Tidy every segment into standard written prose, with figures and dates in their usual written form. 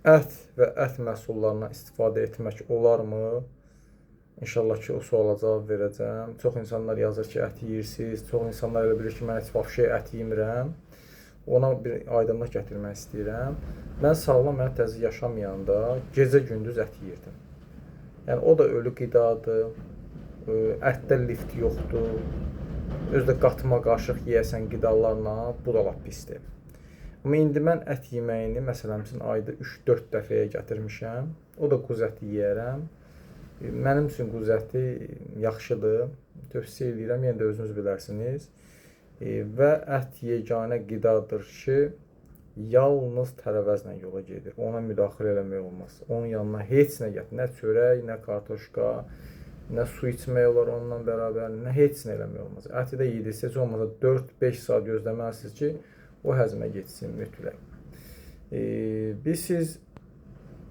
ət və ət məhsullarından istifadə etmək olarmı? İnşallah ki, o suala cavab verəcəm. Çox insanlar yazır ki, ət yeyirsiniz. Çox insanlar elə bilir ki, mən heç vəbşə ət yemirəm. Ona bir aydınlıq gətirmək istəyirəm. Mən sağlam həyat tərzi yaşamayanda gecə-gündüz ət yeyirdim. Yəni, o da ölü qidadır. Ətdə lift yoxdur. Özdə qatma qaşıq yeyəsən qidalarla, bu da lap pisdir. Amma indi mən ət yeməyini, məsələn, ayda 3-4 dəfəyə gətirmişəm. O da quz əti yeyərəm. Mənim üçün quz əti yaxşıdır. Tövsiyə edirəm, yenə də özünüz bilərsiniz. Və ət yeganə qidadır ki, yalnız tərəvəzlə yola gedir. Ona müdaxilə eləmək olmaz. Onun yanına heç nə gətir. Nə çörək, nə kartoşka, nə su içmək olar onunla bərabər, nə heç nə eləmək olmaz. Əti də yedirsə, heç olmasa 4-5 saat gözləməlisiniz ki, o həzmə geçsin mütləq.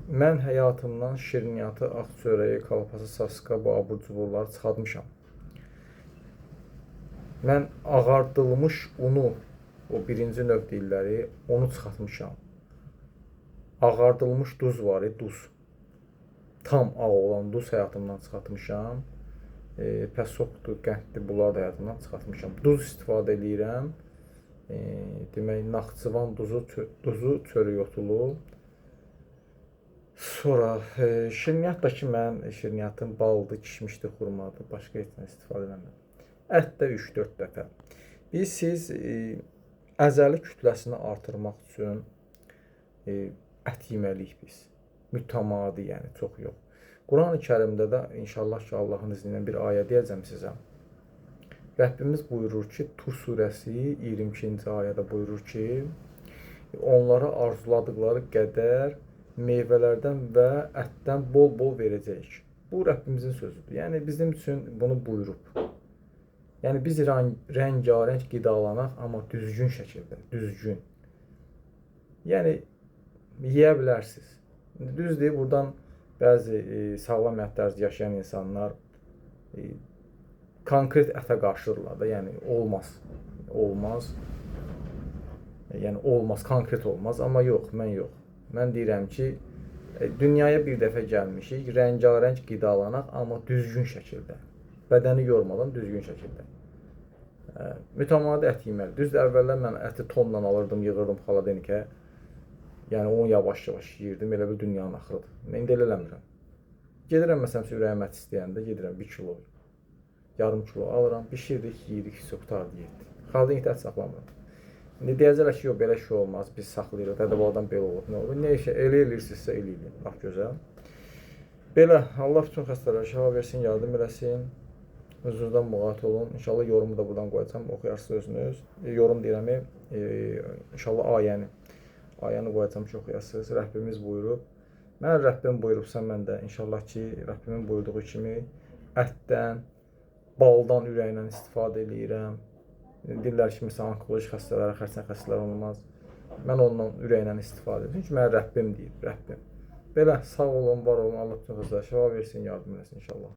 Mən həyatımdan şirniyyatı, ağ çörəyi, kalpası, saska, bu abur-cuburları çıxartmışam. Mən ağardılmış unu, o birinci növ deyirləri, onu çıxartmışam. Ağardılmış duz var, duz. Tam ağ olan duz həyatımdan çıxartmışam. Pəsokdur, qənddir, bunlar da həyatımdan çıxartmışam. Duz istifadə edirəm. Demək, Naxçıvan duzu, çörək otulu. Sonra şirniyyat da ki, mən şirniyyatın baldır, kişmişdir, xurmadır, başqa heç nə istifadə eləmirəm. Ət də 3-4 dəfə. Siz əzəli kütləsini artırmaq üçün ət yeməliyik biz. Mütəmadi, yəni çox yox. Quran-ı Kərimdə də inşallah ki, Allahın izni ilə bir ayə deyəcəm sizə. Rəbbimiz buyurur ki, Tur surəsi 22-ci ayədə buyurur ki, onlara arzuladıqları qədər meyvələrdən və ətdən bol-bol verəcəyik. Bu, Rəbbimizin sözüdür. Yəni, bizim üçün bunu buyurub. Yəni, biz rəngarəng qidalanaq, amma düzgün şəkildə, düzgün. Yəni, yeyə bilərsiniz. Düzdür, buradan bəzi sağlam həyat tərzi yaşayan insanlar konkret ətə qarşıdırlar da, yəni olmaz. Olmaz. Yəni, olmaz, konkret olmaz, amma yox, mən yox. Mən deyirəm ki, dünyaya bir dəfə gəlmişik, rəngarəng qidalanaq, amma düzgün şəkildə. Bədəni yormadan düzgün şəkildə. Mütəmadi ət yeməli. Düzdür, əvvəllər mən əti tonla alırdım, yığırdım xaladenikə. Yəni, onu yavaş-yavaş yeyirdim, elə bir dünyanın axırıdır. Mən indi elə eləmirəm. Gedirəm, məsələn, ürəyim ət istəyəndə, gedirəm 1 kilo, yarım kilo alıram, bişirdik, yeyirik, qutardı, yedik. Xaladenikdə ət saxlamıram. İndi deyəcəklər ki, yox, belə şey olmaz, biz saxlayırıq, dədə-babadan belə olub, nə olur? Nə işə elə eləyirsinizsə eləyin, laf gözəl. Belə, Allah bütün xəstələrə şəfa versin, yardım eləsin. Özünüzdən müğayət olun. İnşallah yorumu da buradan qoyacam, oxuyarsınız özünüz. Yorum deyirəm, inşallah ayəni qoyacam ki, oxuyasınız. Rəbbimiz buyurub. Mən Rəbbim buyurubsa, mən də inşallah ki, Rəbbimin buyurduğu kimi ətdən, baldan, ürəklə istifadə edirəm. Deyirlər ki, məsələn, onkoloji xəstələrə, xərçəng xəstələr olmaz. Mən ondan ürəklə istifadə edirəm. Çünki mən Rəbbim deyib, Rəbbim. Belə, sağ olun, var olun, Allah bütün xəstələrə şəfa versin, yardım eləsin inşallah.